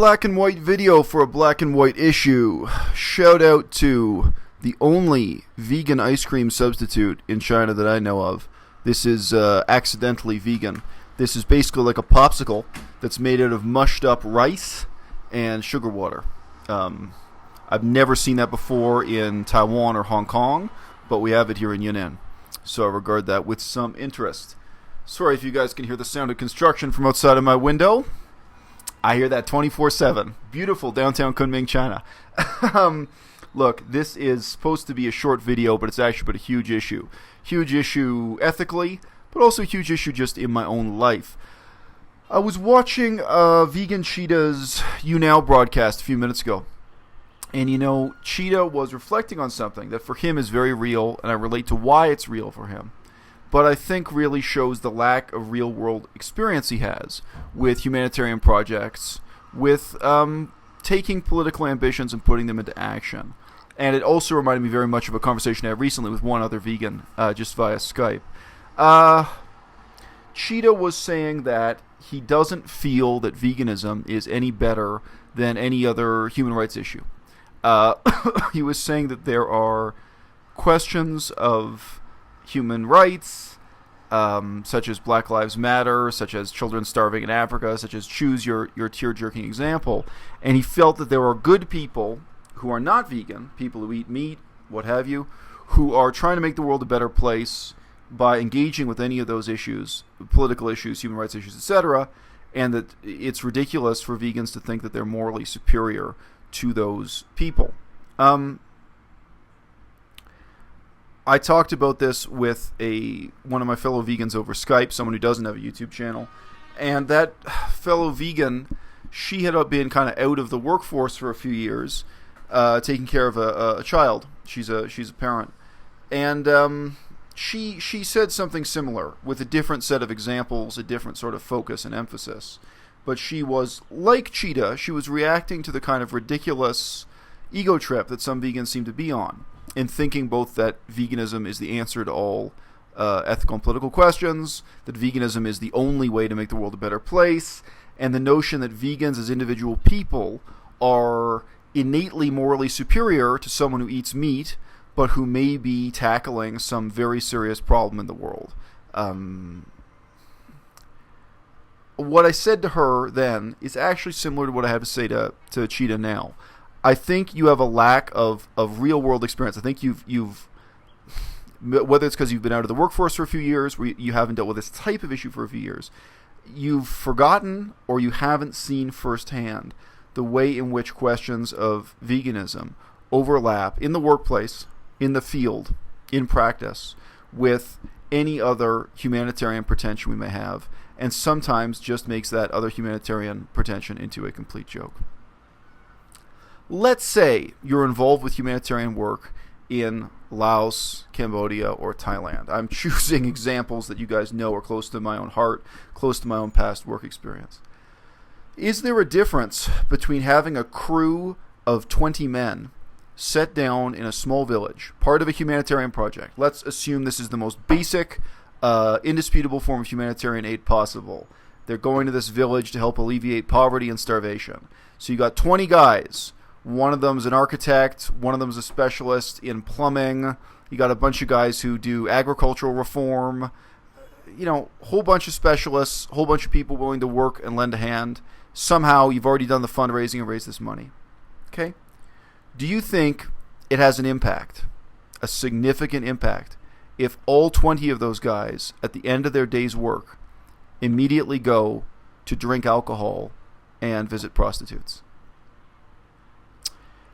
black and white video for a black and white issue. Shout out to the only vegan ice cream substitute in China that I know of. This is accidentally vegan. This is basically like a popsicle that's made out of mushed up rice and sugar water. I've never seen that before in Taiwan or Hong Kong, but we have it here in Yunnan. So I regard that with some interest. Sorry if you guys can hear the sound of construction from outside of my window. I hear that 24/7. Beautiful downtown Kunming, China. Look, this is supposed to be a short video, but it's actually been a huge issue. Huge issue ethically, but also a huge issue just in my own life. I was watching Vegan Cheetah's You Now broadcast a few minutes ago. And you know, Cheetah was reflecting on something that for him is very real, and I relate to why it's real for him. But I think really shows the lack of real-world experience he has with humanitarian projects, with taking political ambitions and putting them into action. And it also reminded me very much of a conversation I had recently with one other vegan, just via Skype. Cheetah was saying that he doesn't feel that veganism is any better than any other human rights issue. He was saying that there are questions of human rights, such as Black Lives Matter, such as children starving in Africa, such as choose your tear-jerking example. And he felt that there are good people who are not vegan, people who eat meat, what have you, who are trying to make the world a better place by engaging with any of those issues, political issues, human rights issues, etc., and that it's ridiculous for vegans to think that they're morally superior to those people. I talked about this with one of my fellow vegans over Skype, someone who doesn't have a YouTube channel, and that fellow vegan, she had been kind of out of the workforce for a few years, taking care of a child. She's a parent, and she said something similar with a different set of examples, a different sort of focus and emphasis. But she was like Cheetah. She was reacting to the kind of ridiculous ego trip that some vegans seem to be on, in thinking both that veganism is the answer to all ethical and political questions, that veganism is the only way to make the world a better place, and the notion that vegans as individual people are innately morally superior to someone who eats meat, but who may be tackling some very serious problem in the world. What I said to her then is actually similar to what I have to say to Cheetah now. I think you have a lack of real-world experience. I think you've whether it's because you've been out of the workforce for a few years, where you haven't dealt with this type of issue for a few years, you've forgotten or you haven't seen firsthand the way in which questions of veganism overlap in the workplace, in the field, in practice, with any other humanitarian pretension we may have, and sometimes just makes that other humanitarian pretension into a complete joke. Let's say you're involved with humanitarian work in Laos, Cambodia, or Thailand. I'm choosing examples that you guys know are close to my own heart, close to my own past work experience. Is there a difference between having a crew of 20 men set down in a small village, part of a humanitarian project? Let's assume this is the most basic, indisputable form of humanitarian aid possible. They're going to this village to help alleviate poverty and starvation. So you got 20 guys. One of them's an architect. One of them's a specialist in plumbing. You got a bunch of guys who do agricultural reform. You know, whole bunch of specialists, whole bunch of people willing to work and lend a hand. Somehow you've already done the fundraising and raised this money. Okay? Do you think it has an impact, a significant impact, if all 20 of those guys, at the end of their day's work, immediately go to drink alcohol and visit prostitutes?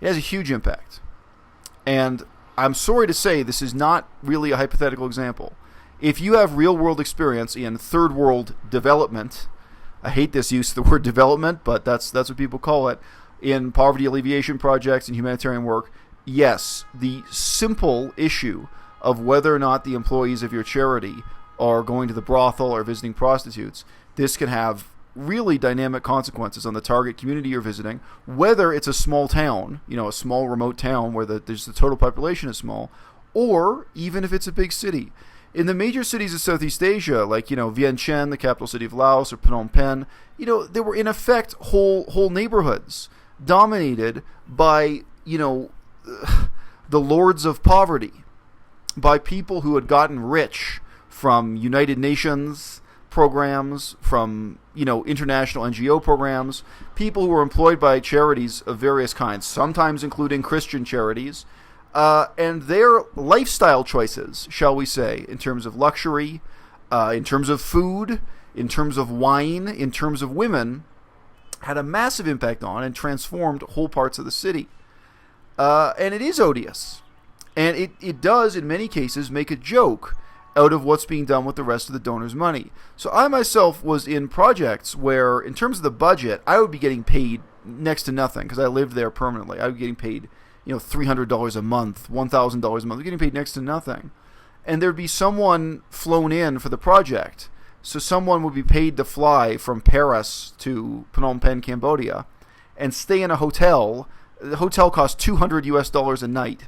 It has a huge impact. And I'm sorry to say this is not really a hypothetical example. If you have real-world experience in third-world development, I hate this use of the word development, but that's what people call it, in poverty alleviation projects and humanitarian work, yes, the simple issue of whether or not the employees of your charity are going to the brothel or visiting prostitutes, this can have really dynamic consequences on the target community you're visiting, whether it's a small town, a small remote town where the total population is small, or even if it's a big city. In the major cities of Southeast Asia, like, Vientiane, the capital city of Laos, or Phnom Penh, there were in effect whole neighborhoods dominated by, the lords of poverty, by people who had gotten rich from United Nations programs, from, international NGO programs, people who were employed by charities of various kinds, sometimes including Christian charities, and their lifestyle choices, shall we say, in terms of luxury, in terms of food, in terms of wine, in terms of women, had a massive impact on and transformed whole parts of the city. And it is odious. And it does, in many cases, make a joke out of what's being done with the rest of the donors' money. So I myself was in projects where, in terms of the budget, I would be getting paid next to nothing because I lived there permanently. I would be getting paid, $300 a month, $1,000 a month. I was getting paid next to nothing. And there'd be someone flown in for the project. So someone would be paid to fly from Paris to Phnom Penh, Cambodia, and stay in a hotel. The hotel cost $200 a night.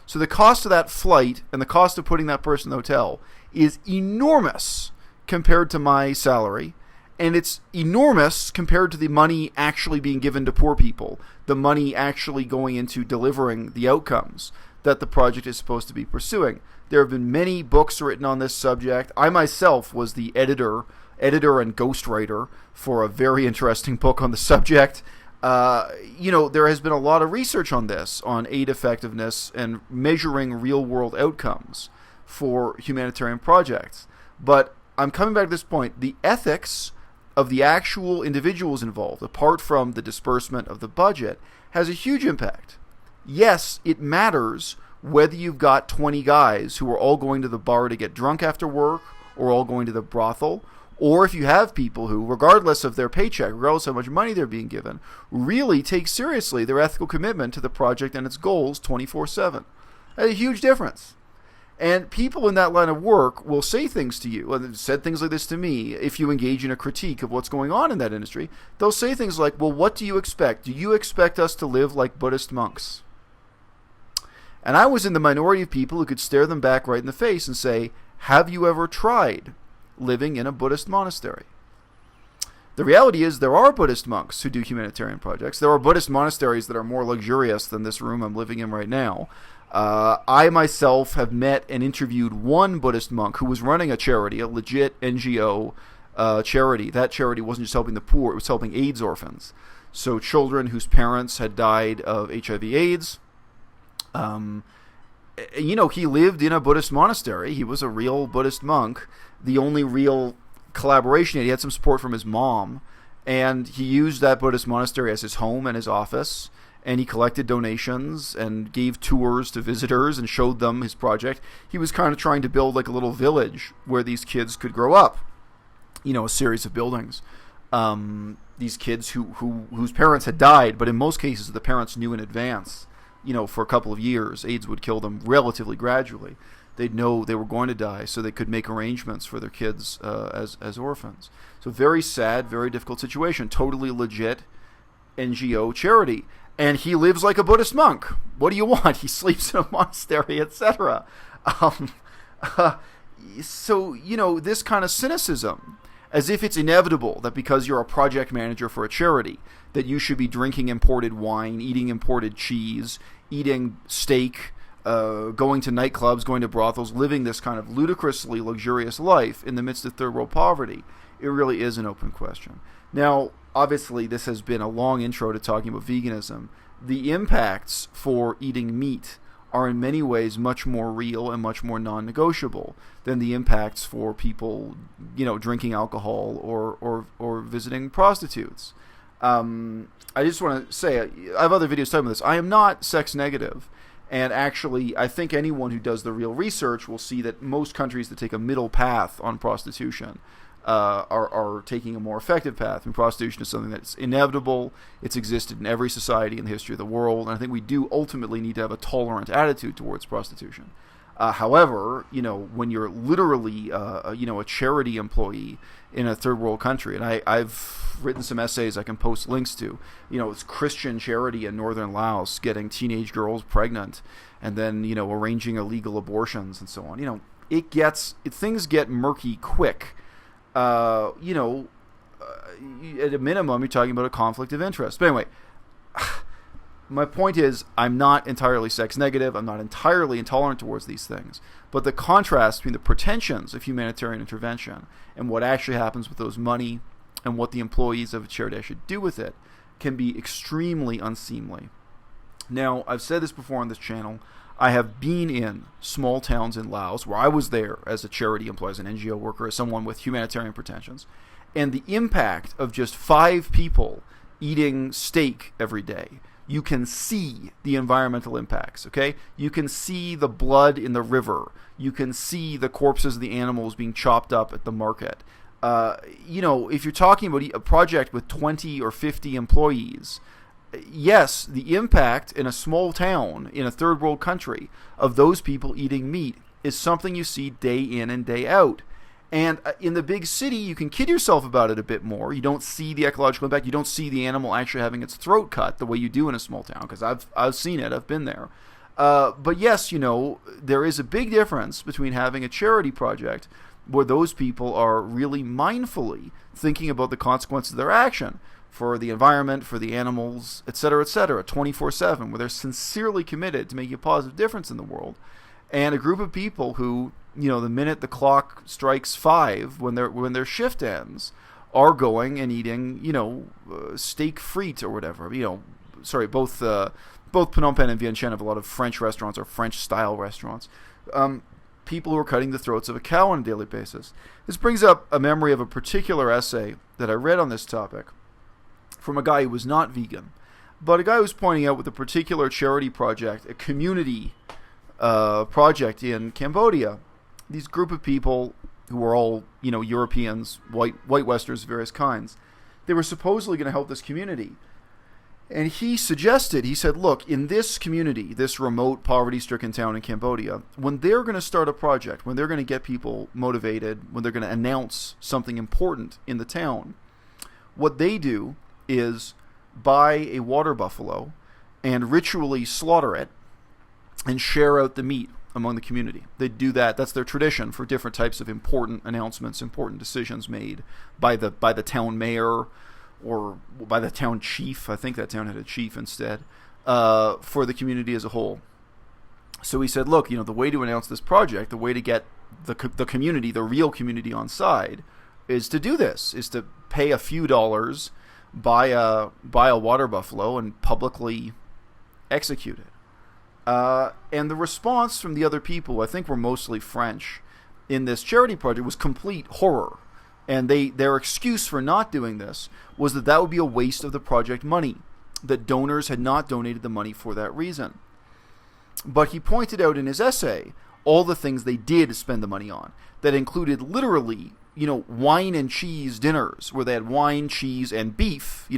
So the cost of that flight and the cost of putting that person in the hotel is enormous compared to my salary. And it's enormous compared to the money actually being given to poor people, the money actually going into delivering the outcomes that the project is supposed to be pursuing. There have been many books written on this subject. I myself was the editor and ghostwriter for a very interesting book on the subject. There has been a lot of research on this, on aid effectiveness and measuring real-world outcomes for humanitarian projects. But I'm coming back to this point. The ethics of the actual individuals involved, apart from the disbursement of the budget, has a huge impact. Yes, it matters whether you've got 20 guys who are all going to the bar to get drunk after work or all going to the brothel, or if you have people who, regardless of their paycheck, regardless of how much money they're being given, really take seriously their ethical commitment to the project and its goals 24/7. That's a huge difference. And people in that line of work will say things to you, and they've said things like this to me, if you engage in a critique of what's going on in that industry. They'll say things like, well, what do you expect? Do you expect us to live like Buddhist monks? And I was in the minority of people who could stare them back right in the face and say, have you ever tried living in a Buddhist monastery? The reality is there are Buddhist monks who do humanitarian projects. There are Buddhist monasteries that are more luxurious than this room I'm living in right now. I myself have met and interviewed one Buddhist monk who was running a charity, a legit NGO charity. That charity wasn't just helping the poor, it was helping AIDS orphans. So children whose parents had died of HIV/AIDS. He lived in a Buddhist monastery. He was a real Buddhist monk. The only real collaboration, he had some support from his mom, and he used that Buddhist monastery as his home and his office, and he collected donations and gave tours to visitors and showed them his project. He was kind of trying to build like a little village where these kids could grow up, a series of buildings. These kids whose parents had died, but in most cases the parents knew in advance, for a couple of years. AIDS would kill them relatively gradually. They'd know they were going to die, so they could make arrangements for their kids as orphans. So very sad, very difficult situation. Totally legit NGO charity. And he lives like a Buddhist monk. What do you want? He sleeps in a monastery, etc. So, this kind of cynicism, as if it's inevitable that because you're a project manager for a charity, that you should be drinking imported wine, eating imported cheese, eating steak, going to nightclubs, going to brothels, living this kind of ludicrously luxurious life in the midst of third world poverty. It really is an open question. Now, obviously, this has been a long intro to talking about veganism. The impacts for eating meat are in many ways much more real and much more non-negotiable than the impacts for people, drinking alcohol or visiting prostitutes. I just want to say, I have other videos talking about this. I am not sex negative. And actually, I think anyone who does the real research will see that most countries that take a middle path on prostitution are taking a more effective path. And prostitution is something that's inevitable. It's existed in every society in the history of the world. And I think we do ultimately need to have a tolerant attitude towards prostitution. However, when you're literally, a charity employee in a third world country, and I've written some essays I can post links to, it's Christian charity in northern Laos getting teenage girls pregnant and then, arranging illegal abortions and so on. things get murky quick. At a minimum, you're talking about a conflict of interest. But anyway, my point is, I'm not entirely sex negative. I'm not entirely intolerant towards these things. But the contrast between the pretensions of humanitarian intervention and what actually happens with those money and what the employees of a charity should do with it can be extremely unseemly. Now, I've said this before on this channel. I have been in small towns in Laos where I was there as a charity employee, as an NGO worker, as someone with humanitarian pretensions. And the impact of just 5 people eating steak every day, you can see the environmental impacts, okay? You can see the blood in the river. You can see the corpses of the animals being chopped up at the market. If you're talking about a project with 20 or 50 employees, yes, the impact in a small town in a third world country of those people eating meat is something you see day in and day out. And in the big city, you can kid yourself about it a bit more. You don't see the ecological impact. You don't see the animal actually having its throat cut the way you do in a small town, because I've seen it. I've been there. But yes, there is a big difference between having a charity project where those people are really mindfully thinking about the consequences of their action for the environment, for the animals, etc., 24/7, where they're sincerely committed to making a positive difference in the world, and a group of people who, the minute the clock strikes 5, when their shift ends, are going and eating, steak frites or whatever. Both Phnom Penh and Vientiane have a lot of French restaurants or French-style restaurants. People who are cutting the throats of a cow on a daily basis. This brings up a memory of a particular essay that I read on this topic from a guy who was not vegan, but a guy who was pointing out with a particular charity project, a community project in Cambodia. These group of people who were all, Europeans, white Westerners of various kinds, they were supposedly going to help this community. And he said, look, in this community, this remote, poverty-stricken town in Cambodia, when they're going to start a project, when they're going to get people motivated, when they're going to announce something important in the town, what they do is buy a water buffalo and ritually slaughter it and share out the meat among the community. They do that. That's their tradition for different types of important announcements, important decisions made by the town mayor or by the town chief. I think that town had a chief instead, for the community as a whole. So he said, look, the way to announce this project, the way to get the community, the real community on side, is to do this, is to pay a few dollars, buy a water buffalo, and publicly execute it. And the response from the other people, I think were mostly French, in this charity project was complete horror. And their excuse for not doing this was that would be a waste of the project money, that donors had not donated the money for that reason. But he pointed out in his essay all the things they did spend the money on, that included literally, wine and cheese dinners, where they had wine, cheese, and beef.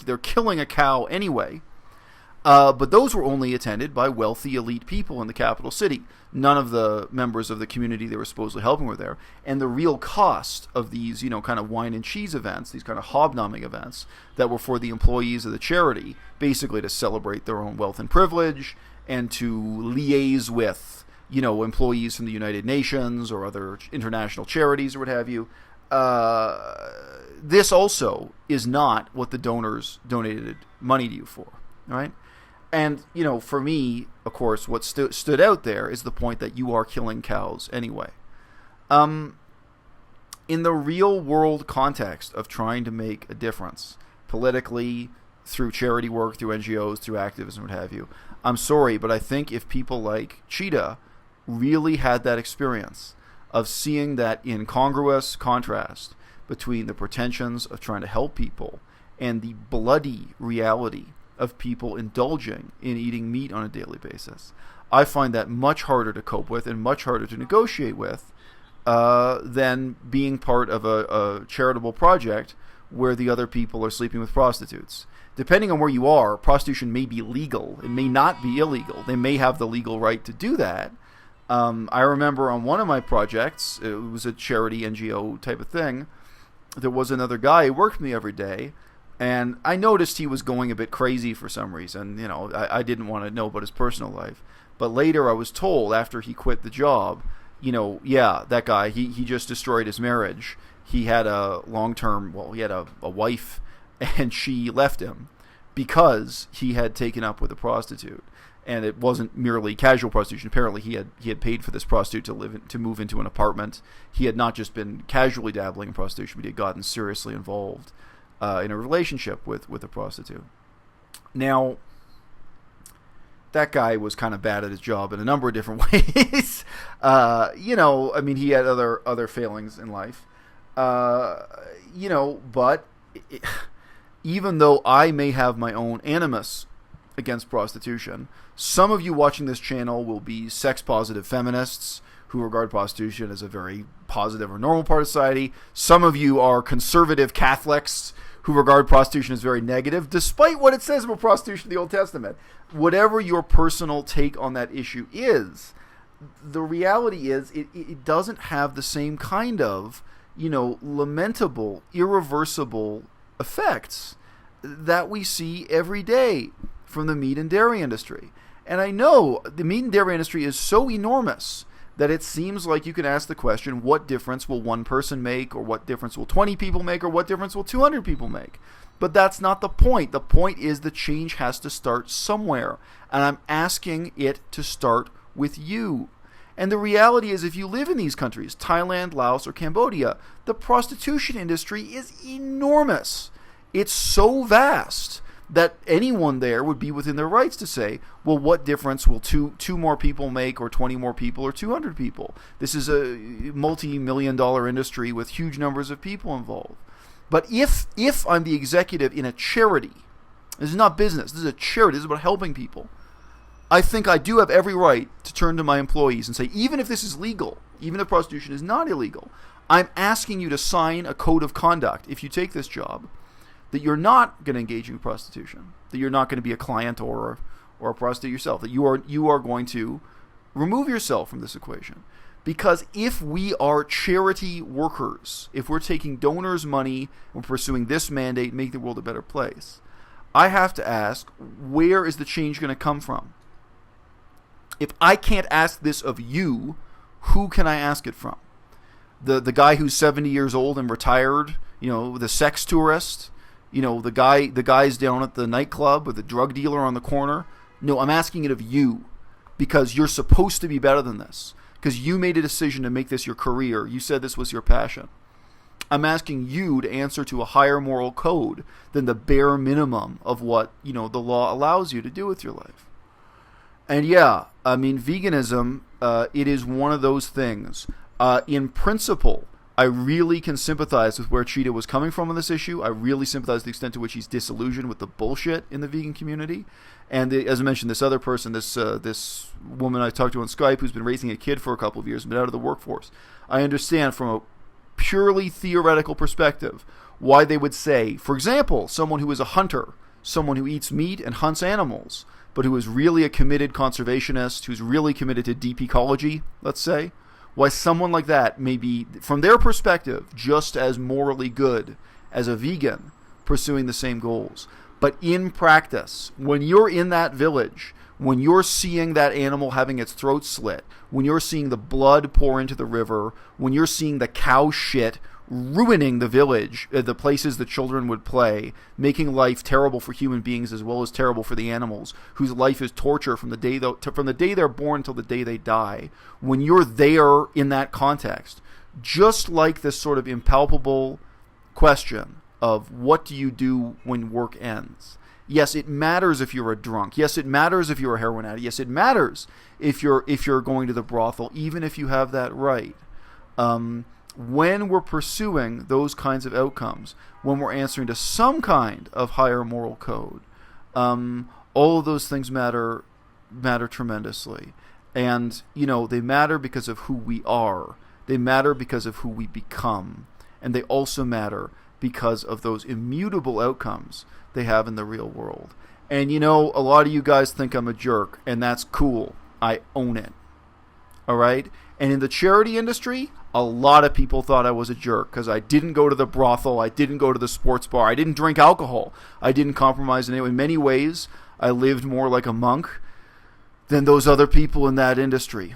They're killing a cow anyway. But those were only attended by wealthy elite people in the capital city. None of the members of the community they were supposedly helping were there. And the real cost of these, kind of wine and cheese events, these kind of hobnobbing events that were for the employees of the charity, basically to celebrate their own wealth and privilege and to liaise with, employees from the United Nations or other international charities or what have you. This also is not what the donors donated money to you for, right? And, for me, of course, what stood out there is the point that you are killing cows anyway. In the real world context of trying to make a difference, politically, through charity work, through NGOs, through activism, what have you, I'm sorry, but I think if people like Cheetah really had that experience of seeing that incongruous contrast between the pretensions of trying to help people and the bloody reality of people indulging in eating meat on a daily basis, I find that much harder to cope with and much harder to negotiate with than being part of a charitable project where the other people are sleeping with prostitutes. Depending on where you are, prostitution may be legal. It may not be illegal. They may have the legal right to do that. I remember on one of my projects, it was a charity NGO type of thing, there was another guy who worked with me every day, and I noticed he was going a bit crazy for some reason. I didn't want to know about his personal life. But later I was told, after he quit the job, that guy, he just destroyed his marriage. He had a he had a wife, and she left him because he had taken up with a prostitute. And it wasn't merely casual prostitution. Apparently, he had paid for this prostitute to move into an apartment. He had not just been casually dabbling in prostitution, but he had gotten seriously involved in a relationship with a prostitute. Now, that guy was kind of bad at his job in a number of different ways. He had other failings in life. But even though I may have my own animus against prostitution, some of you watching this channel will be sex-positive feminists who regard prostitution as a very positive or normal part of society. Some of you are conservative Catholics who regard prostitution as very negative, despite what it says about prostitution in the Old Testament. Whatever your personal take on that issue is, the reality is it doesn't have the same kind of, lamentable, irreversible effects that we see every day from the meat and dairy industry. And I know the meat and dairy industry is so enormous that it seems like you can ask the question, what difference will one person make, or what difference will 20 people make, or what difference will 200 people make? But that's not the point. The point is the change has to start somewhere. And I'm asking it to start with you. And the reality is, if you live in these countries, Thailand, Laos, or Cambodia, the prostitution industry is enormous. It's so vast that anyone there would be within their rights to say, well, what difference will two more people make, or 20 more people, or 200 people? This is a multi-million-dollar industry with huge numbers of people involved. But if I'm the executive in a charity, this is not business, this is a charity, this is about helping people, I think I do have every right to turn to my employees and say, even if this is legal, even if prostitution is not illegal, I'm asking you to sign a code of conduct, if you take this job, that you're not going to engage in prostitution, that you're not going to be a client or a prostitute yourself, that you are going to remove yourself from this equation. Because if we are charity workers, if we're taking donors' money and we're pursuing this mandate, make the world a better place, I have to ask, where is the change going to come from? If I can't ask this of you, who can I ask it from? The guy who's 70 years old and retired, the sex tourist, the guys down at the nightclub or the drug dealer on the corner. No, I'm asking it of you, because you're supposed to be better than this, because you made a decision to make this your career. You said this was your passion. I'm asking you to answer to a higher moral code than the bare minimum of what, the law allows you to do with your life. And veganism, it is one of those things. In principle, I really can sympathize with where Cheetah was coming from on this issue. I really sympathize with the extent to which he's disillusioned with the bullshit in the vegan community. And as I mentioned, this other person, this woman I talked to on Skype who's been raising a kid for a couple of years and been out of the workforce. I understand from a purely theoretical perspective why they would say, for example, someone who is a hunter, someone who eats meat and hunts animals, but who is really a committed conservationist, who's really committed to deep ecology, let's say, why someone like that may be, from their perspective, just as morally good as a vegan pursuing the same goals. But in practice, when you're in that village, when you're seeing that animal having its throat slit, when you're seeing the blood pour into the river, when you're seeing the cow shit ruining the village, the places the children would play, making life terrible for human beings as well as terrible for the animals, whose life is torture from the day they're born till the day they die. When you're there in that context, just like this sort of impalpable question of what do you do when work ends? Yes, it matters if you're a drunk. Yes, it matters if you're a heroin addict. Yes, it matters if you're going to the brothel, even if you have that right. When we're pursuing those kinds of outcomes, when we're answering to some kind of higher moral code, all of those things matter tremendously. And, they matter because of who we are. They matter because of who we become. And they also matter because of those immutable outcomes they have in the real world. And, a lot of you guys think I'm a jerk, and that's cool. I own it. All right? And in the charity industry, a lot of people thought I was a jerk because I didn't go to the brothel, I didn't go to the sports bar, I didn't drink alcohol, I didn't compromise in any way. In many ways, I lived more like a monk than those other people in that industry.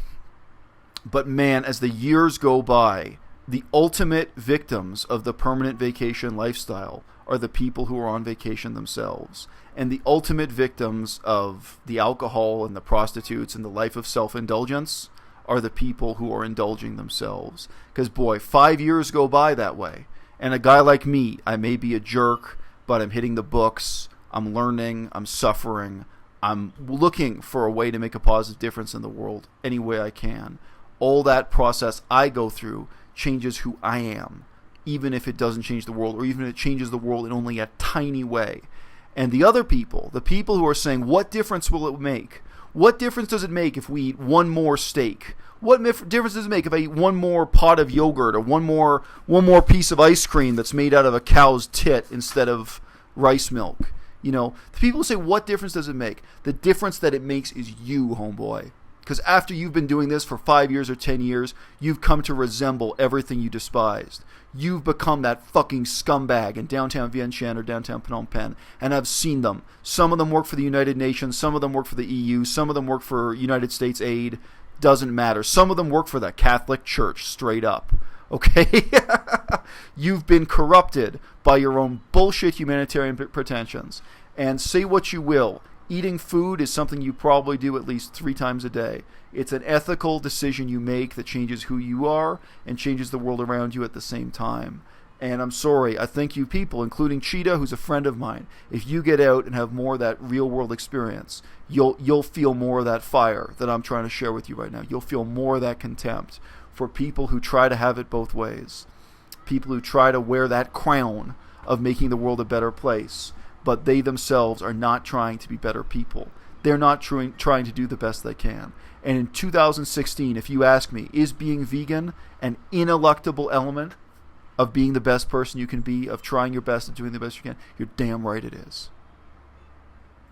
But man, as the years go by, the ultimate victims of the permanent vacation lifestyle are the people who are on vacation themselves. And the ultimate victims of the alcohol and the prostitutes and the life of self-indulgence are the people who are indulging themselves. Because boy, 5 years go by that way. And a guy like me, I may be a jerk, but I'm hitting the books, I'm learning, I'm suffering, I'm looking for a way to make a positive difference in the world any way I can. All that process I go through changes who I am, even if it doesn't change the world, or even if it changes the world in only a tiny way. And the other people, the people who are saying, what difference will it make? What difference does it make if we eat one more steak? What difference does it make if I eat one more pot of yogurt or one more piece of ice cream that's made out of a cow's tit instead of rice milk? You know, the people who say, what difference does it make? The difference that it makes is you, homeboy. Because after you've been doing this for 5 years or 10 years, you've come to resemble everything you despised. You've become that fucking scumbag in downtown Vientiane or downtown Phnom Penh. And I've seen them. Some of them work for the United Nations. Some of them work for the EU. Some of them work for United States aid. Doesn't matter. Some of them work for the Catholic Church, straight up. Okay? You've been corrupted by your own bullshit humanitarian pretensions. And say what you will. Eating food is something you probably do at least 3 times a day. It's an ethical decision you make that changes who you are and changes the world around you at the same time. And I'm sorry, I think you people, including Cheetah, who's a friend of mine, if you get out and have more of that real world experience, you'll feel more of that fire that I'm trying to share with you right now. You'll feel more of that contempt for people who try to have it both ways. People who try to wear that crown of making the world a better place. But they themselves are not trying to be better people. They're not trying to do the best they can. And in 2016, if you ask me, is being vegan an ineluctable element of being the best person you can be, of trying your best and doing the best you can? You're damn right it is.